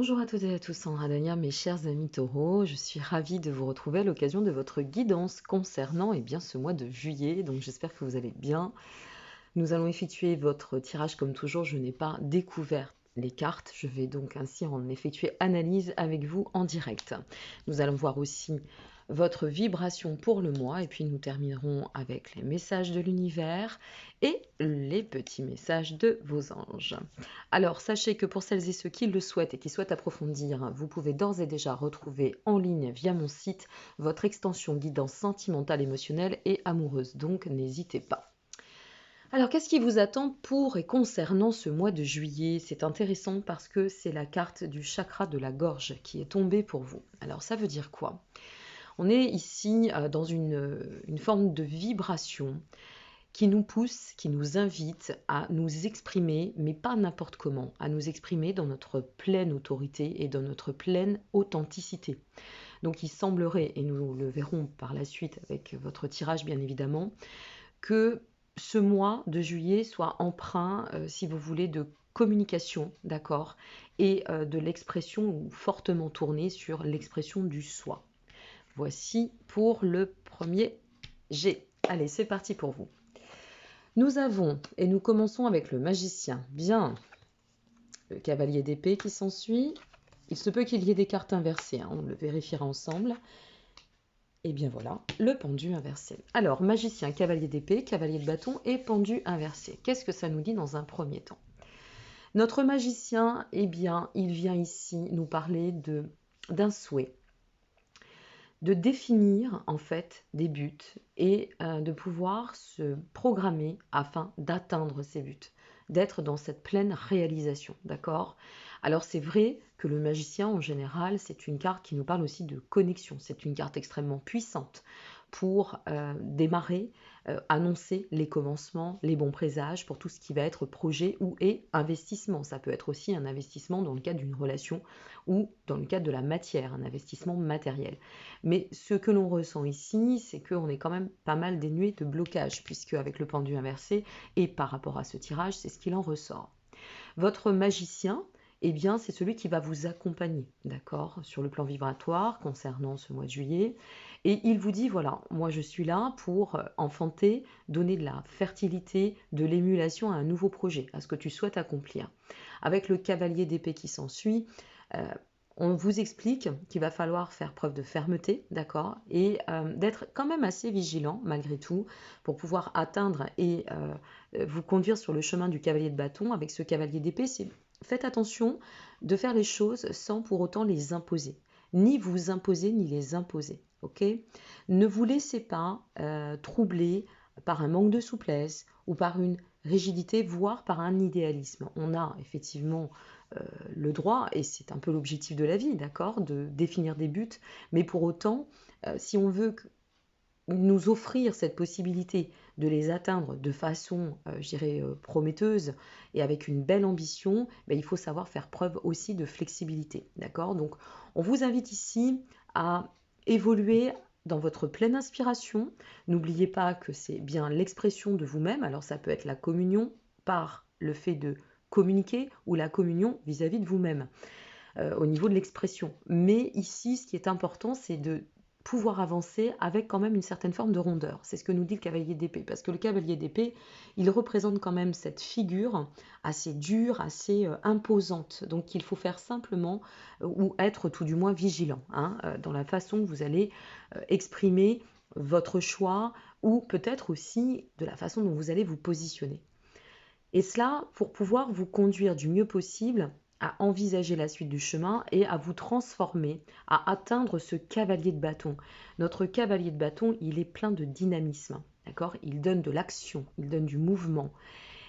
Bonjour à toutes et à tous, Sandra Dania, mes chers amis taureaux. Je suis ravie de vous retrouver à l'occasion de votre guidance concernant ce mois de juillet. Donc j'espère que vous allez bien. Nous allons effectuer votre tirage comme toujours. Je n'ai pas découvert les cartes. Je vais donc ainsi en effectuer analyse avec vous en direct. Nous allons voir aussi votre vibration pour le mois et puis nous terminerons avec les messages de l'univers et les petits messages de vos anges. Alors sachez que pour celles et ceux qui le souhaitent et qui souhaitent approfondir, vous pouvez d'ores et déjà retrouver en ligne via mon site votre extension guidance sentimentale, émotionnelle et amoureuse. Donc n'hésitez pas. Alors, qu'est-ce qui vous attend pour et concernant ce mois de juillet? C'est intéressant parce que c'est la carte du chakra de la gorge qui est tombée pour vous. Alors, ça veut dire quoi? On est ici dans une forme de vibration qui nous pousse, qui nous invite à nous exprimer, mais pas n'importe comment, à nous exprimer dans notre pleine autorité et dans notre pleine authenticité. Donc, il semblerait, et nous le verrons par la suite avec votre tirage bien évidemment, que ce mois de juillet soit empreint, si vous voulez, de communication, d'accord, et de l'expression fortement tournée sur l'expression du soi. Voici pour le premier G. Allez, c'est parti pour vous. Nous avons, et nous commençons avec le magicien, bien, le cavalier d'épée qui s'ensuit. Il se peut qu'il y ait des cartes inversées, hein, on le vérifiera ensemble. Et bien voilà, le pendu inversé. Alors, magicien, cavalier d'épée, cavalier de bâton et pendu inversé. Qu'est-ce que ça nous dit dans un premier temps? Notre magicien, eh bien, il vient ici nous parler d'un souhait, de définir en fait des buts et de pouvoir se programmer afin d'atteindre ces buts, d'être dans cette pleine réalisation, d'accord? Alors c'est vrai que le magicien en général, c'est une carte qui nous parle aussi de connexion, c'est une carte extrêmement puissante pour démarrer, annoncer les commencements, les bons présages pour tout ce qui va être projet ou et investissement. Ça peut être aussi un investissement dans le cadre d'une relation ou dans le cadre de la matière, un investissement matériel. Mais ce que l'on ressent ici, c'est qu'on est quand même pas mal dénué de blocage, puisque avec le pendu inversé, et par rapport à ce tirage, c'est ce qu'il en ressort. Votre magicien, eh bien, c'est celui qui va vous accompagner, d'accord, sur le plan vibratoire concernant ce mois de juillet. Et il vous dit, voilà, moi je suis là pour enfanter, donner de la fertilité, de l'émulation à un nouveau projet, à ce que tu souhaites accomplir. Avec le cavalier d'épée qui s'ensuit, on vous explique qu'il va falloir faire preuve de fermeté, d'accord, et d'être quand même assez vigilant malgré tout pour pouvoir atteindre et vous conduire sur le chemin du cavalier de bâton. Avec ce cavalier d'épée, faites attention de faire les choses sans pour autant les imposer, ni vous imposer ni les imposer, ok? Ne vous laissez pas troubler par un manque de souplesse ou par une rigidité, voire par un idéalisme. On a effectivement le droit, et c'est un peu l'objectif de la vie, d'accord, de définir des buts, mais pour autant, si on veut nous offrir cette possibilité de les atteindre de façon, je dirais, prometteuse et avec une belle ambition, ben, il faut savoir faire preuve aussi de flexibilité, d'accord? Donc, on vous invite ici à évoluer dans votre pleine inspiration. N'oubliez pas que c'est bien l'expression de vous-même, alors ça peut être la communion par le fait de communiquer ou la communion vis-à-vis de vous-même au niveau de l'expression. Mais ici, ce qui est important, c'est de pouvoir avancer avec quand même une certaine forme de rondeur. C'est ce que nous dit le cavalier d'épée, parce que le cavalier d'épée, il représente quand même cette figure assez dure, assez imposante. Donc il faut faire simplement, ou être tout du moins vigilant, hein, dans la façon que vous allez exprimer votre choix, ou peut-être aussi de la façon dont vous allez vous positionner. Et cela pour pouvoir vous conduire du mieux possible à envisager la suite du chemin et à vous transformer, à atteindre ce cavalier de bâton. Notre cavalier de bâton, il est plein de dynamisme, d'accord? Il donne de l'action, il donne du mouvement.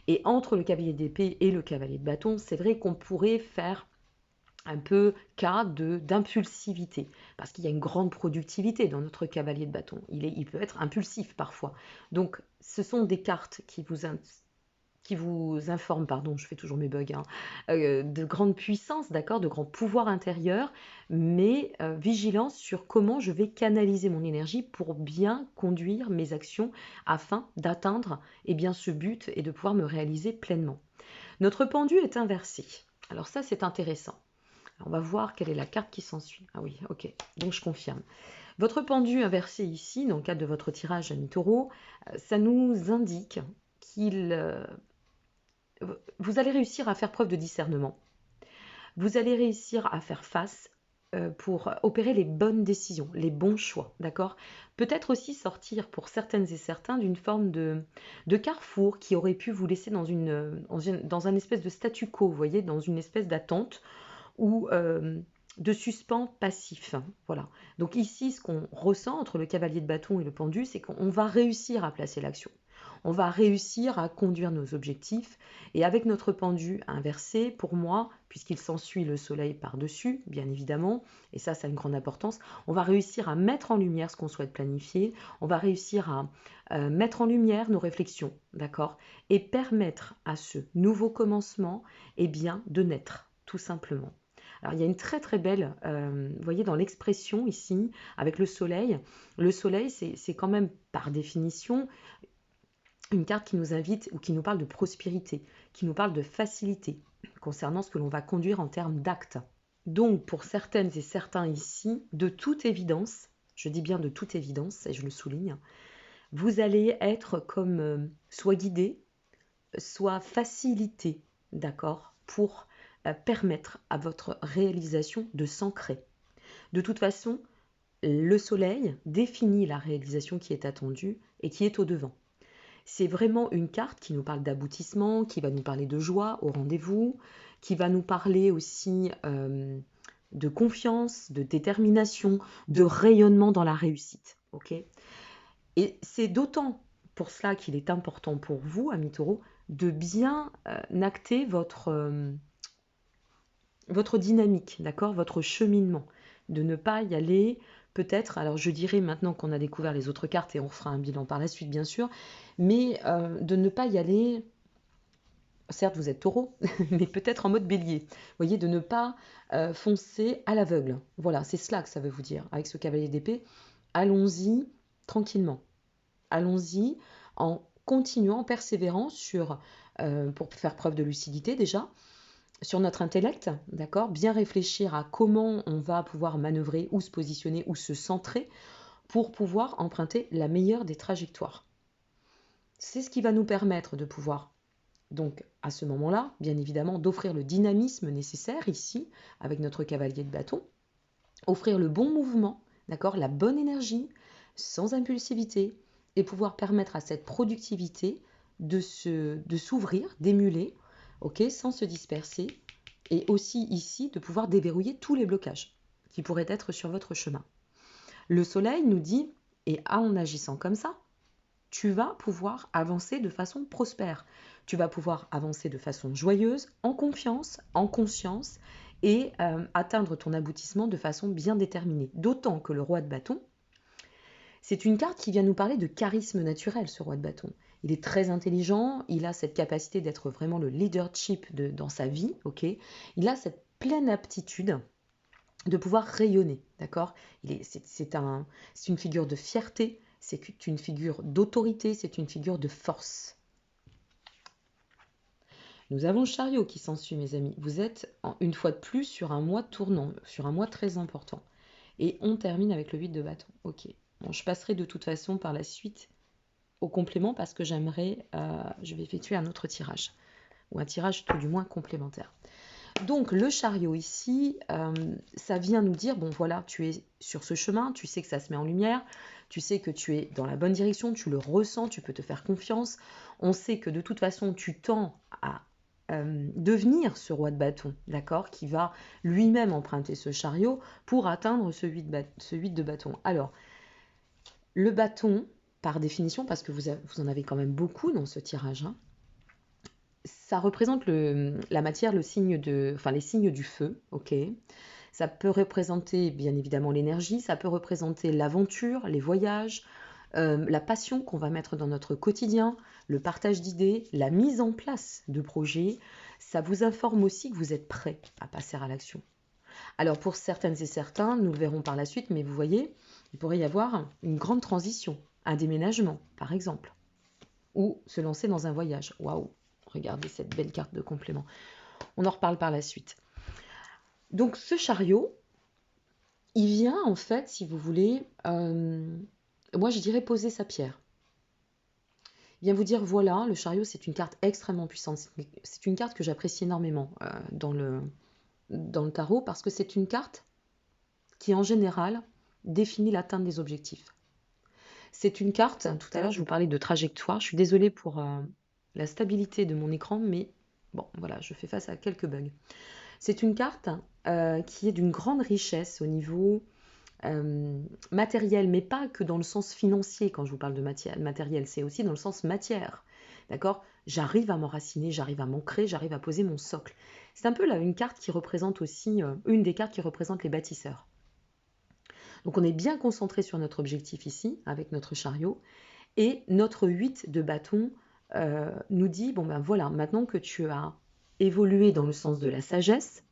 Et entre le cavalier d'épée et le cavalier de bâton, c'est vrai qu'on pourrait faire un peu cas d'impulsivité, parce qu'il y a une grande productivité dans notre cavalier de bâton. Il peut être impulsif parfois. Donc, ce sont des cartes qui vous informe, pardon, je fais toujours mes bugs, hein, de grande puissance, d'accord, de grand pouvoir intérieur, mais vigilance sur comment je vais canaliser mon énergie pour bien conduire mes actions afin d'atteindre eh bien, ce but et de pouvoir me réaliser pleinement. Notre pendu est inversé. Alors ça, c'est intéressant. Alors, on va voir quelle est la carte qui s'ensuit. Ah oui, ok, donc je confirme. Votre pendu inversé ici, dans le cadre de votre tirage ami taureau, ça nous indique qu'il vous allez réussir à faire preuve de discernement. Vous allez réussir à faire face pour opérer les bonnes décisions, les bons choix, d'accord? Peut-être aussi sortir pour certaines et certains d'une forme de carrefour qui aurait pu vous laisser dans un espèce de statu quo, vous voyez, dans une espèce d'attente ou de suspens passif. Voilà. Donc ici, ce qu'on ressent entre le cavalier de bâton et le pendu, c'est qu'on va réussir à placer l'action. On va réussir à conduire nos objectifs. Et avec notre pendu inversé, pour moi, puisqu'il s'ensuit le soleil par-dessus, bien évidemment, et ça a une grande importance, on va réussir à mettre en lumière ce qu'on souhaite planifier, on va réussir à mettre en lumière nos réflexions, d'accord? Et permettre à ce nouveau commencement, eh bien, de naître, tout simplement. Alors, il y a une très très belle, vous voyez, dans l'expression ici, avec le soleil, c'est quand même, par définition, une carte qui nous invite ou qui nous parle de prospérité, qui nous parle de facilité concernant ce que l'on va conduire en termes d'actes. Donc, pour certaines et certains ici, de toute évidence, je dis bien de toute évidence, et je le souligne, vous allez être comme soit guidé, soit facilité, d'accord, pour permettre à votre réalisation de s'ancrer. De toute façon, le soleil définit la réalisation qui est attendue et qui est au devant. C'est vraiment une carte qui nous parle d'aboutissement, qui va nous parler de joie au rendez-vous, qui va nous parler aussi de confiance, de détermination, de rayonnement dans la réussite. Okay, et c'est d'autant pour cela qu'il est important pour vous, amis taureaux, de bien acter votre dynamique, d'accord, votre cheminement, de ne pas y aller peut-être, alors je dirais maintenant qu'on a découvert les autres cartes et on fera un bilan par la suite bien sûr, mais de ne pas y aller, certes vous êtes taureau, mais peut-être en mode bélier, vous voyez, de ne pas foncer à l'aveugle, voilà, c'est cela que ça veut vous dire, avec ce cavalier d'épée, allons-y tranquillement, allons-y en continuant, en persévérant pour faire preuve de lucidité déjà, sur notre intellect, d'accord, bien réfléchir à comment on va pouvoir manœuvrer ou se positionner ou se centrer pour pouvoir emprunter la meilleure des trajectoires. C'est ce qui va nous permettre de pouvoir, donc à ce moment-là, bien évidemment, d'offrir le dynamisme nécessaire ici, avec notre cavalier de bâton, offrir le bon mouvement, d'accord, la bonne énergie, sans impulsivité, et pouvoir permettre à cette productivité de s'ouvrir, d'émuler, ok, sans se disperser, et aussi ici de pouvoir déverrouiller tous les blocages qui pourraient être sur votre chemin. Le soleil nous dit, et en agissant comme ça, tu vas pouvoir avancer de façon prospère, tu vas pouvoir avancer de façon joyeuse, en confiance, en conscience, et atteindre ton aboutissement de façon bien déterminée. D'autant que le roi de bâton, c'est une carte qui vient nous parler de charisme naturel, ce roi de bâton. Il est très intelligent, il a cette capacité d'être vraiment le leadership dans sa vie, ok. Il a cette pleine aptitude de pouvoir rayonner, d'accord. C'est une figure de fierté, c'est une figure d'autorité, c'est une figure de force. Nous avons le chariot qui s'ensuit, mes amis. Vous êtes, une fois de plus, sur un mois tournant, sur un mois très important. Et on termine avec le 8 de bâton. Ok. Bon, je passerai de toute façon par la suite au complément parce que je vais effectuer un autre tirage. Ou un tirage tout du moins complémentaire. Donc le chariot ici, ça vient nous dire, bon voilà, tu es sur ce chemin, tu sais que ça se met en lumière, tu sais que tu es dans la bonne direction, tu le ressens, tu peux te faire confiance. On sait que de toute façon, tu tends à devenir ce roi de bâton, d'accord, qui va lui-même emprunter ce chariot pour atteindre ce 8 de bâton. Alors, le bâton, par définition, parce que vous en avez quand même beaucoup dans ce tirage, hein, ça représente la matière, les signes du feu, ok. Ça peut représenter bien évidemment l'énergie, ça peut représenter l'aventure, les voyages, la passion qu'on va mettre dans notre quotidien, le partage d'idées, la mise en place de projets. Ça vous informe aussi que vous êtes prêt à passer à l'action. Alors pour certaines et certains, nous le verrons par la suite, mais vous voyez, il pourrait y avoir une grande transition, un déménagement par exemple, ou se lancer dans un voyage. Waouh, regardez cette belle carte de complément. On en reparle par la suite. Donc ce chariot, il vient en fait, si vous voulez, moi je dirais poser sa pierre. Il vient vous dire, voilà, le chariot c'est une carte extrêmement puissante. C'est une carte que j'apprécie énormément dans le tarot parce que c'est une carte qui en général définit l'atteinte des objectifs. C'est une carte, tout à l'heure je vous parlais de trajectoire, je suis désolée pour la stabilité de mon écran, mais bon voilà, je fais face à quelques bugs. C'est une carte qui est d'une grande richesse au niveau matériel, mais pas que dans le sens financier quand je vous parle de matériel, c'est aussi dans le sens matière. D'accord? J'arrive à m'enraciner, j'arrive à m'ancrer, j'arrive à poser mon socle. C'est un peu là une carte qui représente aussi, une des cartes qui représente les bâtisseurs. Donc on est bien concentré sur notre objectif ici, avec notre chariot, et notre 8 de bâton nous dit, bon ben voilà, maintenant que tu as évolué dans le sens de la sagesse,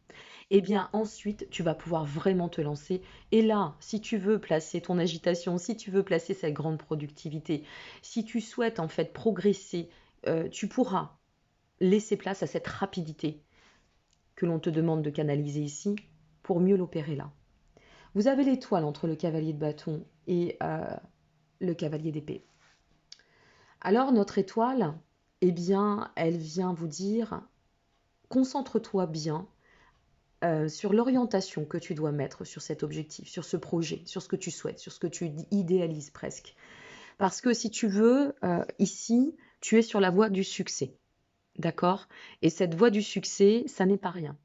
eh bien ensuite tu vas pouvoir vraiment te lancer. Et là, si tu veux placer ton agitation, si tu veux placer cette grande productivité, si tu souhaites en fait progresser, tu pourras laisser place à cette rapidité que l'on te demande de canaliser ici pour mieux l'opérer là. Vous avez l'étoile entre le cavalier de bâton et le cavalier d'épée. Alors notre étoile, eh bien, elle vient vous dire, concentre-toi bien sur l'orientation que tu dois mettre sur cet objectif, sur ce projet, sur ce que tu souhaites, sur ce que tu idéalises presque. Parce que si tu veux, ici, tu es sur la voie du succès. D'accord? Et cette voie du succès, ça n'est pas rien.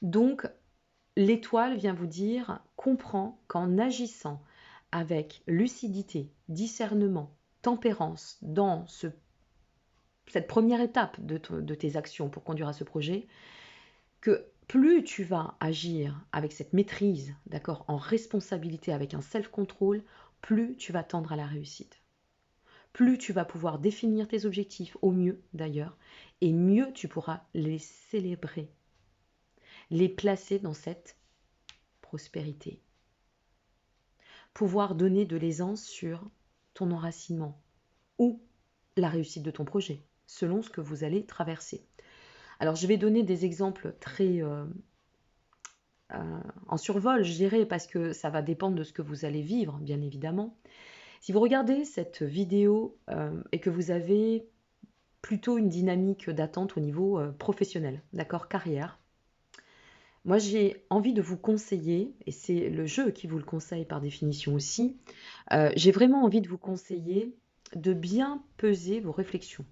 Donc, l'étoile vient vous dire, comprends qu'en agissant avec lucidité, discernement, tempérance dans cette première étape de tes actions pour conduire à ce projet, que plus tu vas agir avec cette maîtrise, d'accord, en responsabilité, avec un self-control, plus tu vas tendre à la réussite. Plus tu vas pouvoir définir tes objectifs, au mieux d'ailleurs, et mieux tu pourras les célébrer, les placer dans cette prospérité. Pouvoir donner de l'aisance sur ton enracinement ou la réussite de ton projet, selon ce que vous allez traverser. Alors je vais donner des exemples très en survol, je dirais, parce que ça va dépendre de ce que vous allez vivre, bien évidemment. Si vous regardez cette vidéo et que vous avez plutôt une dynamique d'attente au niveau professionnel, d'accord, carrière, moi j'ai envie de vous conseiller, et c'est le jeu qui vous le conseille par définition aussi, j'ai vraiment envie de vous conseiller de bien peser vos réflexions.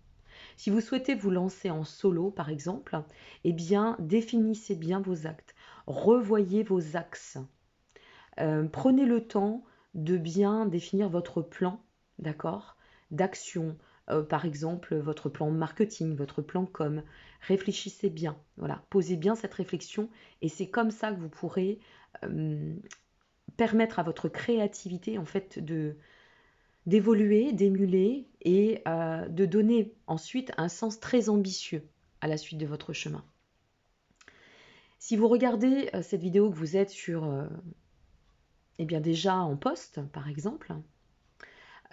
Si vous souhaitez vous lancer en solo, par exemple, eh bien, définissez bien vos actes. Revoyez vos axes. Prenez le temps de bien définir votre plan, d'accord, d'action. Par exemple, votre plan marketing, votre plan com. Réfléchissez bien. Voilà, posez bien cette réflexion et c'est comme ça que vous pourrez permettre à votre créativité, en fait, d'évoluer, d'émuler et de donner ensuite un sens très ambitieux à la suite de votre chemin. Si vous regardez cette vidéo, que vous êtes sur, eh bien déjà en poste par exemple,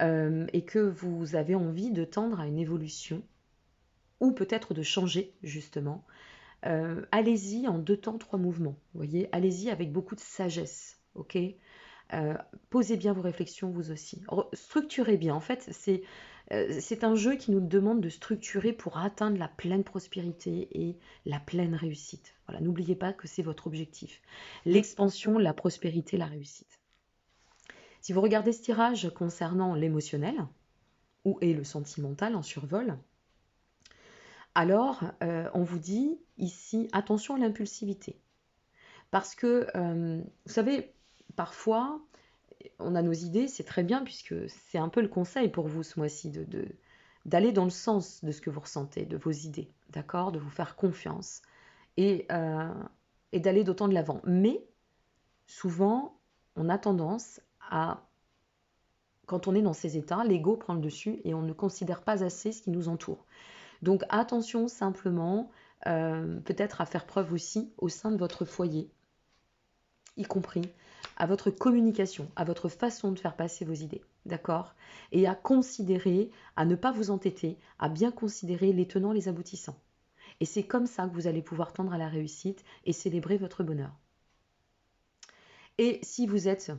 et que vous avez envie de tendre à une évolution, ou peut-être de changer justement, allez-y en 2 temps, 3 mouvements. Vous voyez, allez-y avec beaucoup de sagesse, ok? Posez bien vos réflexions vous aussi. Structurez bien. En fait, c'est un jeu qui nous demande de structurer pour atteindre la pleine prospérité et la pleine réussite. Voilà, n'oubliez pas que c'est votre objectif. L'expansion, la prospérité, la réussite. Si vous regardez ce tirage concernant l'émotionnel, ou et le sentimental en survol, alors on vous dit ici, attention à l'impulsivité. Parce que, vous savez, parfois, on a nos idées, c'est très bien, puisque c'est un peu le conseil pour vous ce mois-ci, d'aller dans le sens de ce que vous ressentez, de vos idées, d'accord, de vous faire confiance et d'aller d'autant de l'avant. Mais souvent, on a tendance à, quand on est dans ces états, l'ego prend le dessus et on ne considère pas assez ce qui nous entoure. Donc attention simplement, peut-être à faire preuve aussi au sein de votre foyer, y compris à votre communication, à votre façon de faire passer vos idées, d'accord? Et à considérer, à ne pas vous entêter, à bien considérer les tenants, les aboutissants. Et c'est comme ça que vous allez pouvoir tendre à la réussite et célébrer votre bonheur. Et si vous êtes,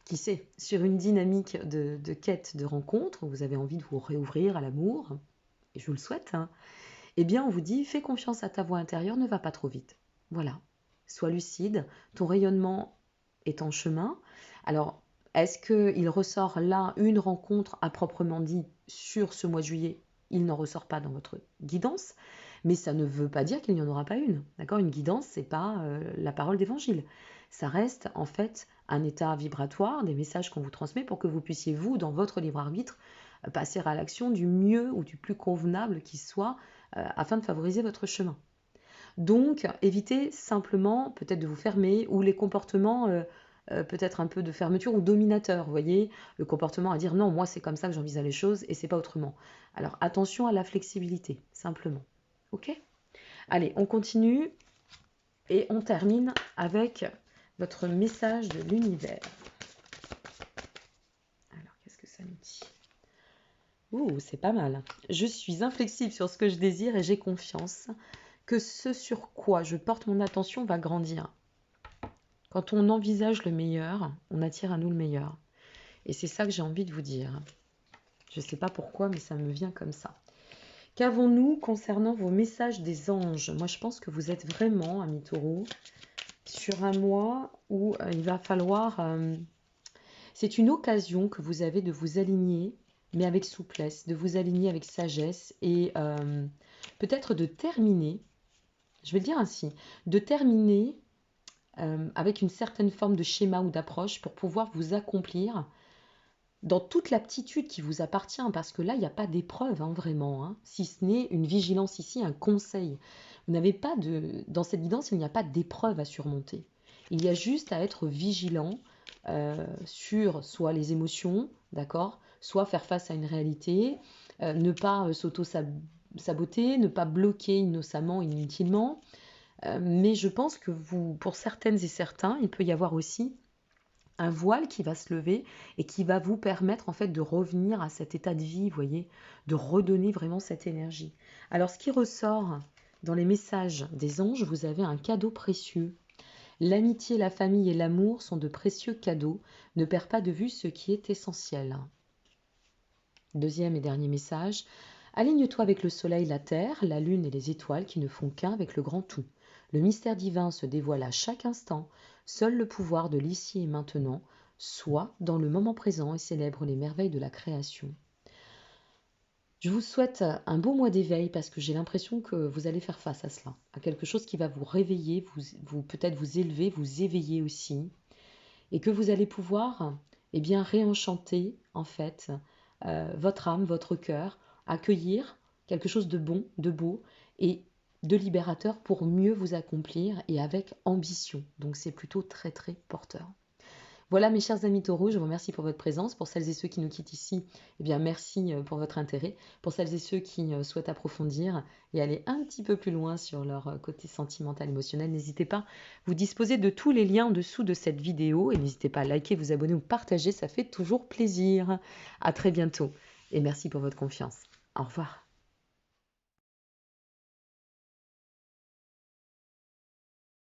qui sait, sur une dynamique de quête de rencontre, vous avez envie de vous réouvrir à l'amour, et je vous le souhaite, hein, eh bien on vous dit, fais confiance à ta voix intérieure, ne va pas trop vite. Voilà, sois lucide, ton rayonnement est en chemin. Alors, est-ce qu'il ressort là une rencontre à proprement dit sur ce mois de juillet? Il n'en ressort pas dans votre guidance, mais ça ne veut pas dire qu'il n'y en aura pas une. D'accord? Une guidance, c'est pas la parole d'évangile. Ça reste en fait un état vibratoire, des messages qu'on vous transmet pour que vous puissiez, vous, dans votre libre arbitre, passer à l'action du mieux ou du plus convenable qui soit afin de favoriser votre chemin. Donc, évitez simplement peut-être de vous fermer ou les comportements peut-être un peu de fermeture ou dominateur, vous voyez, le comportement à dire non, moi c'est comme ça que j'envisage les choses et c'est pas autrement. Alors attention à la flexibilité, simplement. Ok? Allez, on continue et on termine avec votre message de l'univers. Alors, qu'est-ce que ça nous dit? Ouh, c'est pas mal. Je suis inflexible sur ce que je désire et j'ai confiance que ce sur quoi je porte mon attention va grandir. Quand on envisage le meilleur, on attire à nous le meilleur. Et c'est ça que j'ai envie de vous dire. Je ne sais pas pourquoi, mais ça me vient comme ça. Qu'avons-nous concernant vos messages des anges? Moi, je pense que vous êtes vraiment, ami Taureau, sur un mois où il va falloir... c'est une occasion que vous avez de vous aligner, mais avec souplesse, de vous aligner avec sagesse et peut-être de terminer, je vais le dire ainsi, de terminer avec une certaine forme de schéma ou d'approche pour pouvoir vous accomplir dans toute l'aptitude qui vous appartient, parce que là, il n'y a pas d'épreuve, hein, vraiment, hein, si ce n'est une vigilance ici, un conseil. Vous n'avez pas de... Dans cette guidance, il n'y a pas d'épreuve à surmonter. Il y a juste à être vigilant sur soit les émotions, d'accord, soit faire face à une réalité, ne pas s'auto-saboter, ne pas bloquer innocemment, inutilement. Mais je pense que vous, pour certaines et certains, il peut y avoir aussi un voile qui va se lever et qui va vous permettre en fait de revenir à cet état de vie, vous voyez, de redonner vraiment cette énergie. Alors ce qui ressort dans les messages des anges, vous avez un cadeau précieux. L'amitié, la famille et l'amour sont de précieux cadeaux. Ne perds pas de vue ce qui est essentiel. Deuxième et dernier message. Aligne-toi avec le soleil, la terre, la lune et les étoiles qui ne font qu'un avec le grand tout. Le mystère divin se dévoile à chaque instant. Seul le pouvoir de l'ici et maintenant soit dans le moment présent et célèbre les merveilles de la création. Je vous souhaite un beau mois d'éveil parce que j'ai l'impression que vous allez faire face à cela, à quelque chose qui va vous réveiller, vous peut-être vous élever, vous éveiller aussi, et que vous allez pouvoir bien réenchanter en fait votre âme, votre cœur, accueillir quelque chose de bon, de beau et de libérateur pour mieux vous accomplir et avec ambition. Donc c'est plutôt très très porteur. Voilà mes chers amis taureaux, je vous remercie pour votre présence. Pour celles et ceux qui nous quittent ici, merci pour votre intérêt. Pour celles et ceux qui souhaitent approfondir et aller un petit peu plus loin sur leur côté sentimental, émotionnel, n'hésitez pas. Vous disposez de tous les liens en dessous de cette vidéo et n'hésitez pas à liker, vous abonner ou partager, ça fait toujours plaisir. À très bientôt et merci pour votre confiance. Au revoir.